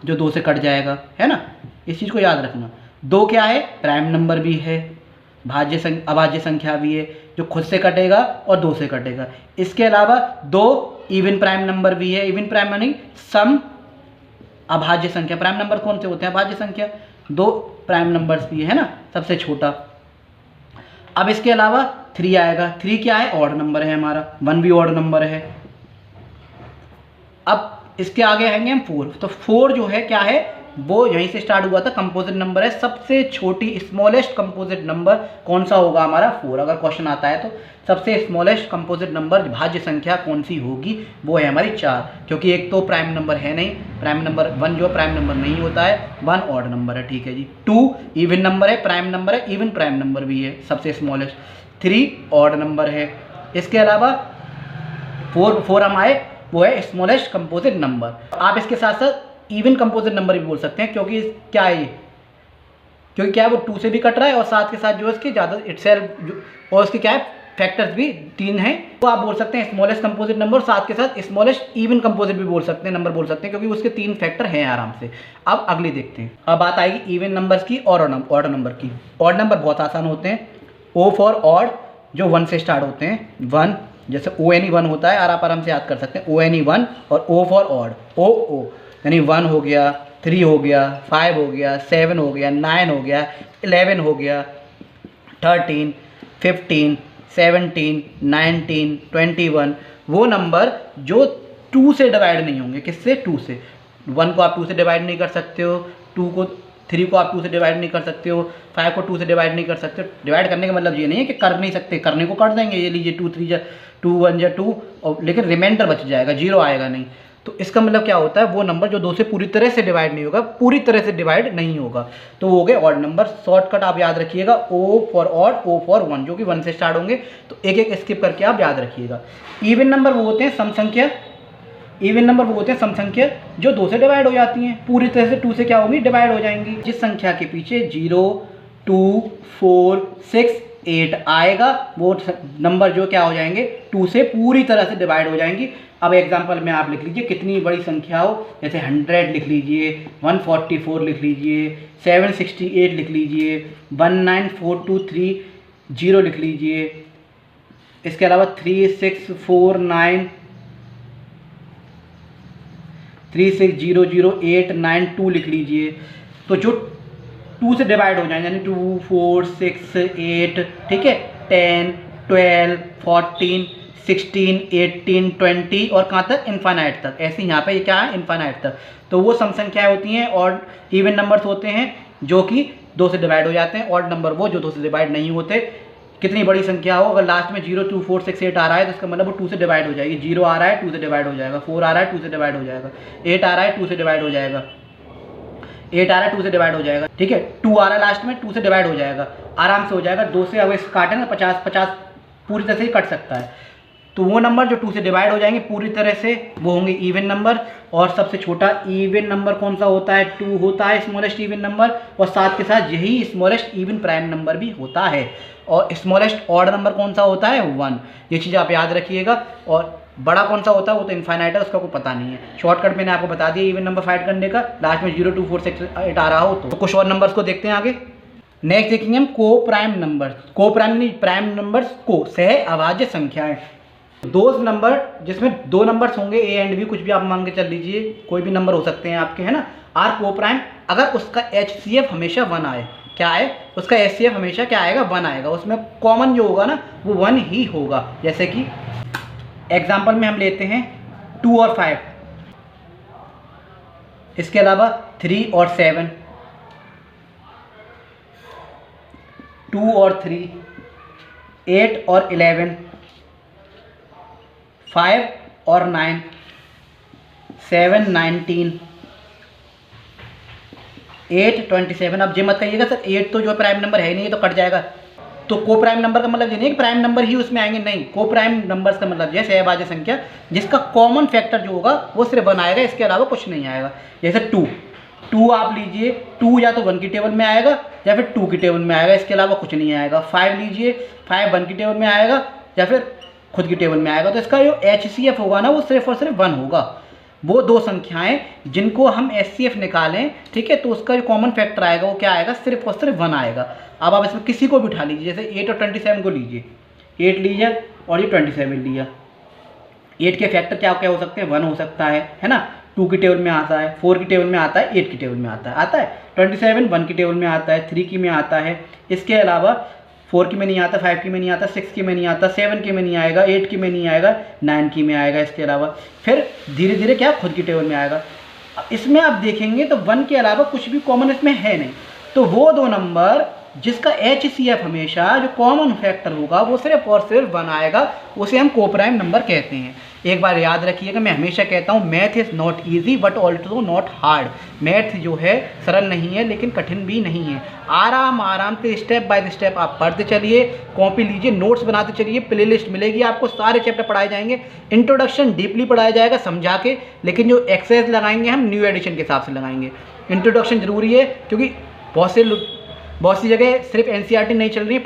जो 2 से कट जाएगा, है ना। इस चीज़ को याद रखना। 2 क्या है, प्राइम नंबर भी है, अभाज्य संख्या भी है, जो खुद से कटेगा और 2 से कटेगा। इसके अलावा 2 इवन प्राइम नंबर भी है। इवन प्राइम यानी सम अभाज्य संख्या। प्राइम नंबर कौन से होते हैं, अभाज्य संख्या। 2 प्राइम नंबर्स भी है ना, सबसे छोटा। अब इसके अलावा 3 आएगा। 3 क्या है, ऑड नंबर है हमारा, 1 भी ऑड नंबर है। अब इसके आगे आएंगे हम 4। तो 4 जो है क्या है, वो यहीं से स्टार्ट हुआ था, कंपोजिट नंबर है। सबसे छोटी स्मॉलेस्ट कंपोजिट नंबर कौन सा होगा हमारा, 4। अगर क्वेश्चन आता है तो सबसे स्मॉलेस्ट कंपोजिट नंबर भाज्य संख्या कौन सी होगी, वो है हमारी 4। क्योंकि एक तो प्राइम नंबर है नहीं, प्राइम नंबर 1 जो प्राइम नंबर नहीं होता है, 1 ऑड नंबर है, ठीक है जी। 2 इवन नंबर है, प्राइम नंबर है, इवन प्राइम नंबर भी है, सबसे स्मॉलेस्ट। 3 ऑड नंबर है। इसके अलावा 4 हम आए, वो है स्मॉलेस्ट कंपोजिट नंबर। आप इसके साथ साथ इवन कंपोजिट नंबर भी बोल सकते हैं, क्योंकि क्या है ये, क्योंकि क्या है, वो 2 से भी कट रहा है, और साथ के साथ जो है इसके ज़्यादा इटसेल्फ और उसके क्या है फैक्टर्स भी 3 हैं, तो आप बोल सकते हैं स्मॉलेस्ट कंपोजिट नंबर, साथ के साथ स्मॉलेस्ट इवन कंपोजिट भी बोल सकते हैं, नंबर बोल सकते हैं, क्योंकि उसके 3 फैक्टर हैं आराम से। अब अगली देखते हैं, अब बात आएगी इवन नंबर्स की और ऑड नंबर की। ऑड नंबर बहुत आसान होते हैं, ओ फॉर ऑड जो 1 से स्टार्ट होते हैं, 1 जैसे ONE 1 होता है, और आप आराम से याद कर सकते हैं ONE 1, और O फॉर ऑड O यानी 1 हो गया, 3 हो गया, 5 हो गया, 7 हो गया, 9 हो गया, 11 हो गया, 13, 15, 17, 19, 21, वो नंबर जो 2 से डिवाइड नहीं होंगे। किससे? 2 से। 1 को आप 2 से डिवाइड नहीं कर सकते हो, 3 को आप 2 से डिवाइड नहीं कर सकते हो, 5 को 2 से डिवाइड नहीं कर सकते हो। डिवाइड करने का मतलब ये नहीं है कि कर नहीं सकते, करने को कर देंगे, ये लीजिए 2 3 2 1 2, और लेकिन रिमाइंडर बच जाएगा, 0 आएगा नहीं। तो इसका मतलब क्या होता है, वो नंबर जो 2 से पूरी तरह से डिवाइड नहीं होगा, पूरी तरह से डिवाइड नहीं होगा, तो वो हो गए ऑड नंबर। शॉर्टकट आप याद रखिएगा, O for odd, O for 1, जो कि 1 से स्टार्ट होंगे, तो एक एक स्किप करके आप याद रखिएगा। इवन नंबर वो होते हैं सम संख्या, इवन नंबर वो होते हैं सम संख्या जो 2 से डिवाइड हो जाती हैं, पूरी तरह से 2 से क्या होंगी, डिवाइड हो जाएंगी। जिस संख्या के पीछे 0 2 4 6 8 आएगा, वो नंबर जो क्या हो जाएंगे, 2 से पूरी तरह से डिवाइड हो जाएंगी। अब एग्जांपल में आप लिख लीजिए, कितनी बड़ी संख्या हो, जैसे 100 लिख लीजिए, 144 लिख लीजिए, 768 लिख लीजिए, 19423 लिख लीजिए, इसके अलावा 36000892 लिख लीजिए। तो जो 2 से डिवाइड हो जाए, यानी 2 4 6 8, ठीक है, 10 12 14 16 18 20, और कहाँ तक, इन्फानाइट तक। ऐसे यहाँ पे क्या है, इन्फानाइट तक। तो वो सम संख्याएं होती हैं, और इवन नंबर्स होते हैं जो कि 2 से डिवाइड हो जाते हैं। ऑड नंबर वो जो 2 से डिवाइड नहीं होते। कितनी बड़ी संख्या हो, अगर लास्ट में 0 2 4 6 8 आ रहा है, तो इसका मतलब वो 2 से डिवाइड हो जाएगी। 0 आ रहा है, 2 से डिवाइड हो जाएगा, 4 आ रहा है, 2 से डिवाइड हो जाएगा, 8 आ रहा है, 2 से डिवाइड हो जाएगा, 8 आ रहा है, 2 से डिवाइड हो जाएगा, ठीक है, 2 आ रहा है लास्ट में, 2 से डिवाइड हो जाएगा, आराम से हो जाएगा। 2 से अगर काटे ना 50 पूरी तरह से ही कट सकता है। तो वो नंबर जो 2 से डिवाइड हो जाएंगे पूरी तरह से, वो होंगे इवन नंबर। और सबसे छोटा इवन नंबर कौन सा होता है, 2 होता है, स्मॉलेस्ट इवन नंबर, और साथ के साथ यही स्मॉलेस्ट इवन प्राइम नंबर भी होता है। और स्मॉलेस्ट ऑड नंबर कौन सा होता है, 1। ये चीज़ आप याद रखिएगा। और बड़ा कौन सा होता है, वो तो इनफाइनाइट है, उसका कोई पता नहीं है। शॉर्टकट मैंने आपको बता दिया इवन नंबर फाइंड करने का, लास्ट में 0 2 4 6 8 आ रहा हो तो। कुछ और नंबर्स को देखते हैं आगे। नेक्स्ट देखेंगे हम को प्राइम नंबर। को प्राइम नहीं, प्राइम नंबर्स को सह अभाज्य संख्याएं। दो नंबर जिसमें 2 नंबर्स होंगे, ए एंड बी, कुछ भी आप मान के चल लीजिए, कोई भी नंबर हो सकते हैं आपके, है ना, आर को प्राइम, अगर उसका HCF हमेशा 1 आए। क्या है उसका HCF हमेशा क्या आएगा, 1 आएगा। उसमें कॉमन जो होगा ना वो 1 ही होगा। जैसे कि एग्जाम्पल में हम लेते हैं 2 और 5, इसके अलावा 3 और 7, 2 और 3, 8 और 11, 5 और 9, 7 19, 8 27। अब ये मत कहिएगा सर 8 तो जो प्राइम नंबर है नहीं, ये तो कट जाएगा। तो को प्राइम नंबर का मतलब ये नहीं है कि प्राइम नंबर ही उसमें आएंगे, नहीं। को प्राइम नंबर्स का मतलब ये सहभाज्य संख्या जिसका कॉमन फैक्टर जो होगा वो सिर्फ 1 आएगा, इसके अलावा कुछ नहीं आएगा। जैसे 2 आप लीजिए, 2 या तो 1 की टेबल में आएगा या फिर 2 की टेबल में आएगा, इसके अलावा कुछ नहीं आएगा। 5 लीजिए, 5 1 की टेबल में आएगा या फिर खुद की टेबल में आएगा। तो इसका जो HCF होगा ना वो सिर्फ और सिर्फ 1 होगा। वो 2 संख्याएं जिनको हम HCF निकालें, ठीक है, तो उसका जो कॉमन फैक्टर आएगा वो क्या आएगा, सिर्फ और सिर्फ 1 आएगा। अब आप इसमें किसी को भी उठा लीजिए, जैसे 8 और 27 को लीजिए, 8 लीजिए और ये 27 लिया। 8 के फैक्टर क्या क्या हो सकते हैं, 1 हो सकता है ना, 2 की टेबल में आता है, 4 की टेबल में आता है, 8 की टेबल में आता है 27 1 की टेबल में आता है, 3 की में आता है, इसके अलावा 4 की में नहीं आता, 5 की में नहीं आता, 6 की में नहीं आता, 7 की में नहीं आएगा, 8 की में नहीं आएगा, 9 की में आएगा। इसके अलावा फिर धीरे धीरे क्या खुद की टेबल में आएगा। इसमें आप देखेंगे तो 1 के अलावा कुछ भी कॉमन इसमें है नहीं। तो वो 2 नंबर जिसका HCF हमेशा जो कॉमन फैक्टर होगा वो सिर्फ और सिर्फ 1 आएगा, उसे हम को प्राइम नंबर कहते हैं। एक बार याद रखिएगा, मैं हमेशा कहता हूँ math is not easy but also not hard. Math जो है सरल नहीं है लेकिन कठिन भी नहीं है। आराम आराम से स्टेप बाय स्टेप आप पढ़ते चलिए, कॉपी लीजिए, नोट्स बनाते चलिए, प्लेलिस्ट मिलेगी आपको, सारे चैप्टर पढ़ाए जाएंगे। इंट्रोडक्शन डीपली पढ़ाया जाएगा समझा के, लेकिन जो एक्सरसाइज लगाएंगे हम न्यू एडिशन के हिसाब से लगाएंगे। इंट्रोडक्शन जरूरी है क्योंकि बहुत सी जगह सिर्फ NCERT नहीं चल रही है,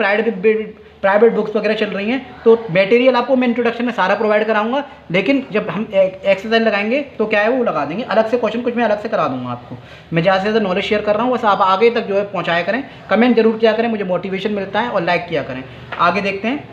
प्राइवेट बुक्स वगैरह चल रही हैं तो मटेरियल आपको मैं इंट्रोडक्शन में सारा प्रोवाइड कराऊंगा, लेकिन जब हम एक्सरसाइज लगाएंगे तो क्या है वो लगा देंगे अलग से, क्वेश्चन कुछ मैं अलग से करा दूंगा आपको। मैं ज़्यादा से ज़्यादा नॉलेज शेयर कर रहा हूँ, बस आप आगे तक जो है पहुँचाया करें, कमेंट जरूर किया करें, मुझे मोटिवेशन मिलता है, और लाइक किया करें। आगे देखते हैं।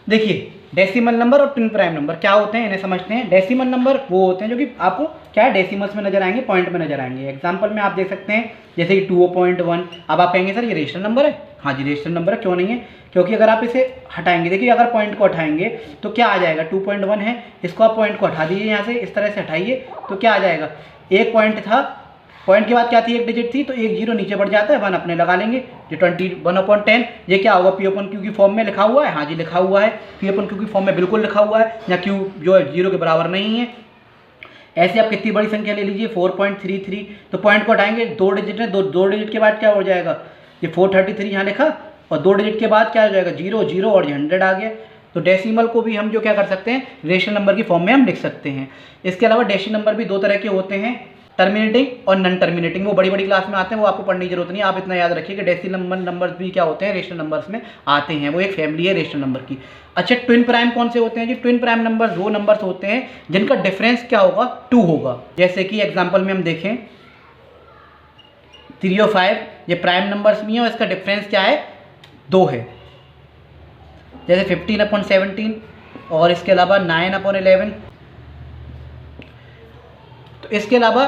देखिए डेसिमल नंबर और ट्विन प्राइम नंबर क्या होते हैं इन्हें समझते हैं। डेसिमल नंबर वो होते हैं जो कि आपको क्या है डेसिमल्स में नजर आएंगे, पॉइंट में नजर आएंगे। एग्जांपल में आप देख सकते हैं जैसे कि 2.1। अब आप कहेंगे सर ये रेशनल नंबर है, हाँ जी रेशनल नंबर है, क्यों नहीं है, क्योंकि अगर आप इसे हटाएंगे, देखिए अगर पॉइंट को हटाएंगे तो क्या आ जाएगा, 2.1 है, इसको आप पॉइंट को हटा दीजिए यहाँ से, इस तरह से हटाइए तो क्या आ जाएगा, एक पॉइंट था, पॉइंट के बाद क्या थी, एक डिजिट थी, तो एक जीरो नीचे बढ़ जाता है, 1 अपने लगा लेंगे, जो 21/10 ये क्या होगा, P/Q की फॉर्म में लिखा हुआ है, हाँ जी लिखा हुआ है, P/Q की फॉर्म में बिल्कुल लिखा हुआ है, या Q जो है जीरो के बराबर नहीं है। ऐसे आप कितनी बड़ी संख्या ले लीजिए 4.33, तो पॉइंट को हटाएंगे, 2 डिजिट है, दो डिजिट के बाद क्या हो जाएगा, ये 433 यहाँ लिखा, और 2 डिजिट के बाद क्या हो जाएगा, 0 0 और 100 आ गया। तो डेसिमल को भी हम जो क्या कर सकते हैं, रेशनल नंबर की फॉर्म में हम लिख सकते हैं। इसके अलावा डेसिमल नंबर भी 2 तरह के होते हैं, टर्मिनेटिंग और नॉन टर्मिनेटिंग, वो बड़ी बड़ी क्लास में आते हैं, वो आपको पढ़ने की जरूरत नहीं है। आप इतना याद रखिए कि डेसिमल नंबर्स भी क्या होते हैं, रेशनल नंबर्स में आते हैं, वो एक फैमिली है रेशनल नंबर की। अच्छा ट्विन प्राइम कौन से होते हैं जी, ट्विन प्राइम नंबर वो नंबर्स होते हैं जिनका डिफरेंस क्या होगा, 2 होगा। जैसे कि एग्जाम्पल में हम देखें 3 और 5 ये प्राइम नंबर्स भी हैं और इसका डिफरेंस क्या है, 2 है। जैसे 15/17 और इसके अलावा 9/11। तो इसके अलावा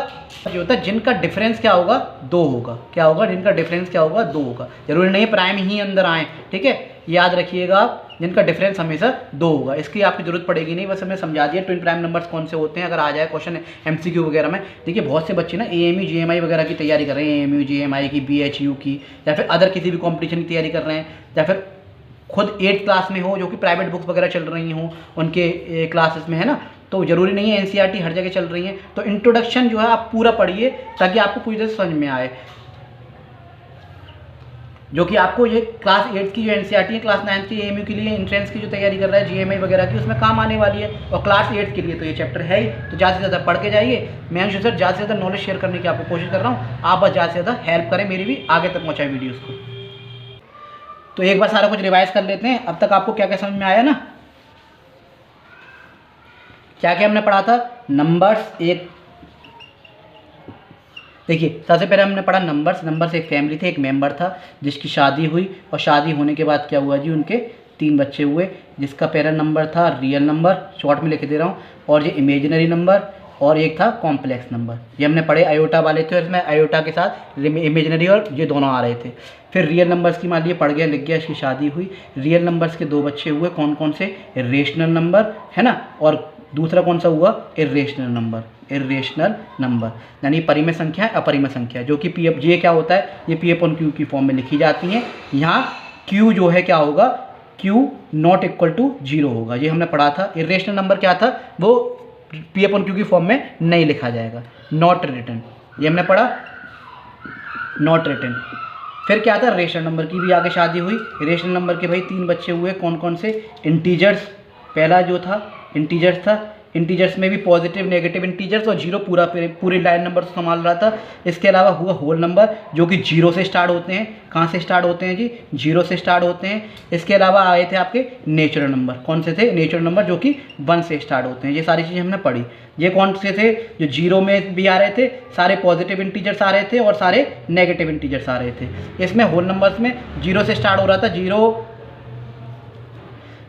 जो होता है जिनका डिफरेंस क्या होगा, 2 होगा, क्या होगा, जिनका डिफरेंस क्या होगा, 2 होगा। जरूरी नहीं है प्राइम ही अंदर आए, ठीक है, याद रखिएगा आप, जिनका डिफरेंस हमेशा 2 होगा। इसकी आपकी जरूरत पड़ेगी नहीं, बस हमें समझा दिया ट्विन प्राइम नंबर्स कौन से होते हैं, अगर आ जाए क्वेश्चन MCQ वगैरह में। देखिए बहुत से बच्चे ना AMU GMI वगैरह की तैयारी कर रहे हैं, AMU GMI की, BHU की, या फिर अदर किसी भी कॉम्पिटिशन की तैयारी कर रहे हैं, या फिर खुद 8th क्लास में हो, जो कि प्राइवेट बुक्स वगैरह चल रही हों उनके क्लासेस में, है ना, तो जरूरी नहीं है NCERT हर जगह चल रही है। तो इंट्रोडक्शन जो है आप पूरा पढ़िए ताकि आपको पूरी तरह समझ में आए, जो कि आपको ये क्लास 8 की जो NCERT है, क्लास 9 की AMU के लिए एंट्रेंस की जो तैयारी कर रहा है GMI वगैरह की, उसमें काम आने वाली है। और क्लास 8 के लिए तो ये चैप्टर है ही, तो ज़्यादा से ज़्यादा पढ़ के जाइए। मैं अंशु सर ज़्यादा से ज़्यादा नॉलेज शेयर करने की आपको कोशिश कर रहा हूँ, आप बस ज़्यादा से ज़्यादा हेल्प करें मेरी भी, आगे तक पहुँचाएं वीडियोज़ को। तो एक बार सारा कुछ रिवाइज कर लेते हैं। अब तक आपको क्या क्या समझ में आया ना, क्या क्या हमने पढ़ा था, नंबर्स एक, देखिए सबसे पहले हमने पढ़ा नंबर्स एक फैमिली थे, एक मेंबर था जिसकी शादी हुई, और शादी होने के बाद क्या हुआ जी, उनके 3 बच्चे हुए, जिसका पहला नंबर था रियल नंबर, शॉर्ट में लिख दे रहा हूँ, और ये इमेजिनरी नंबर, और एक था कॉम्प्लेक्स नंबर। ये हमने पढ़े आयोटा वाले थे, और इसमें आयोटा के साथ इमेजिनरी और ये दोनों आ रहे थे। फिर रियल नंबर्स की मान लिए पढ़ गया, लिख गया, इसकी शादी हुई, रियल नंबर्स के 2 बच्चे हुए, कौन कौन से, रेशनल नंबर, है ना, और दूसरा कौन सा हुआ, इर्रेशनल नंबर, इर्रेशनल नंबर यानी परिमेय संख्या अपरिमेय संख्या, जो कि ये क्या होता है, ये P/Q की फॉर्म में लिखी जाती हैं। यहाँ Q जो है क्या होगा, Q नॉट इक्वल टू 0 होगा, ये हमने पढ़ा था। इर्रेशनल नंबर क्या था, वो P/Q की फॉर्म में नहीं लिखा जाएगा, नॉट रिटन, ये हमने पढ़ा, नॉट रिटन। फिर क्या था, रेशनल नंबर की भी आगे शादी हुई, रेशनल नंबर के भाई 3 बच्चे हुए, कौन कौन से, इंटीजर्स, पहला जो था इंटीजर्स था, इंटीजर्स में भी पॉजिटिव नेगेटिव इंटीजर्स, और 0 पूरी लाइन नंबर संभाल रहा था। इसके अलावा हुआ होल नंबर, जो कि 0 से स्टार्ट होते हैं, कहाँ से स्टार्ट होते हैं जी, 0 से स्टार्ट होते हैं। इसके अलावा आए थे आपके नेचुरल नंबर, कौन से थे, नेचुरल नंबर जो कि 1 से स्टार्ट होते हैं। ये सारी चीज़ें हमने पढ़ी। ये कौन से थे, जो 0 में भी आ रहे थे, सारे पॉजिटिव इंटीजर्स आ रहे थे, और सारे नेगेटिव इंटीजर्स आ रहे थे। इसमें होल नंबर्स में 0 से स्टार्ट हो रहा था,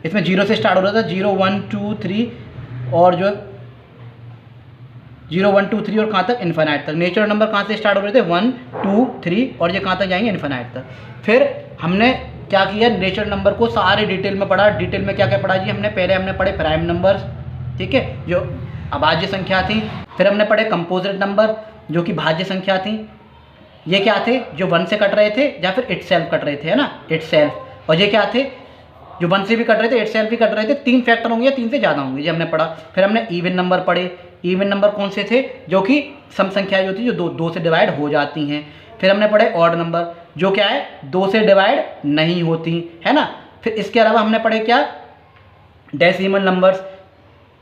0 से स्टार्ट हो रहा था, 0 1 2 3, और जो 0 1 2 3 और कहाँ तक, इन्फिनाइट तक। नेचुरल नंबर कहाँ से स्टार्ट हो रहे थे, 1 2 3, और ये कहाँ तक जाएंगे, इन्फिनाइट तक। फिर हमने क्या किया, नेचुरल नंबर को सारे डिटेल में पढ़ा। डिटेल में क्या क्या पढ़ा जी, पहले हमने पढ़े प्राइम नंबर्स, ठीक है, जो अभाज्य संख्या थी। फिर हमने पढ़े कंपोजिट नंबर, जो कि भाज्य संख्या थी। ये क्या थे, जो 1 से कट रहे थे या फिर इटसेल्फ कट रहे थे, है ना, इटसेल्फ। और ये क्या थे, जो 1 से भी कट रहे थे, इटसेल्फ भी कट रहे थे। 3 फैक्टर होंगे या 3 से ज़्यादा होंगे, ये हमने पढ़ा। फिर हमने इवन नंबर पढ़े। इवन नंबर कौन से थे, जो कि सम संख्याएं होती है जो 2 से डिवाइड हो जाती हैं। फिर हमने पढ़े ऑड नंबर, जो क्या है 2 से डिवाइड नहीं होती, है ना। फिर इसके अलावा हमने पढ़े क्या, डेसिमल नंबर्स,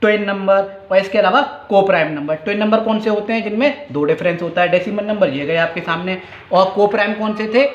ट्विन नंबर, और इसके अलावा को प्राइम नंबर। ट्विन नंबर कौन से होते हैं, जिनमें 2 डिफरेंस होता है। डेसिमल नंबर ये गए आपके सामने। और को प्राइम कौन से थे,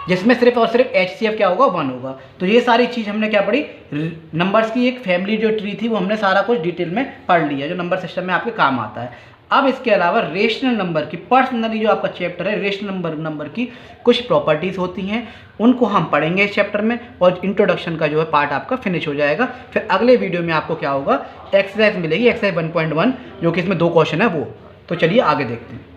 जिसमें सिर्फ और सिर्फ HCF क्या होगा 1 होगा। तो ये सारी चीज़ हमने क्या पढ़ी, नंबर्स की एक फैमिली जो ट्री थी वो हमने सारा कुछ डिटेल में पढ़ लिया जो नंबर सिस्टम में आपके काम आता है। अब इसके अलावा रेशनल नंबर की पर्सनली जो आपका चैप्टर है रेशनल नंबर की कुछ प्रॉपर्टीज़ होती हैं, उनको हम पढ़ेंगे इस चैप्टर में, और इंट्रोडक्शन का जो है पार्ट आपका फिनिश हो जाएगा। फिर अगले वीडियो में आपको क्या होगा, एक्सरसाइज मिलेगी, एक्सरसाइज 1.1 जो कि इसमें 2 क्वेश्चन है वो। तो चलिए आगे देखते हैं।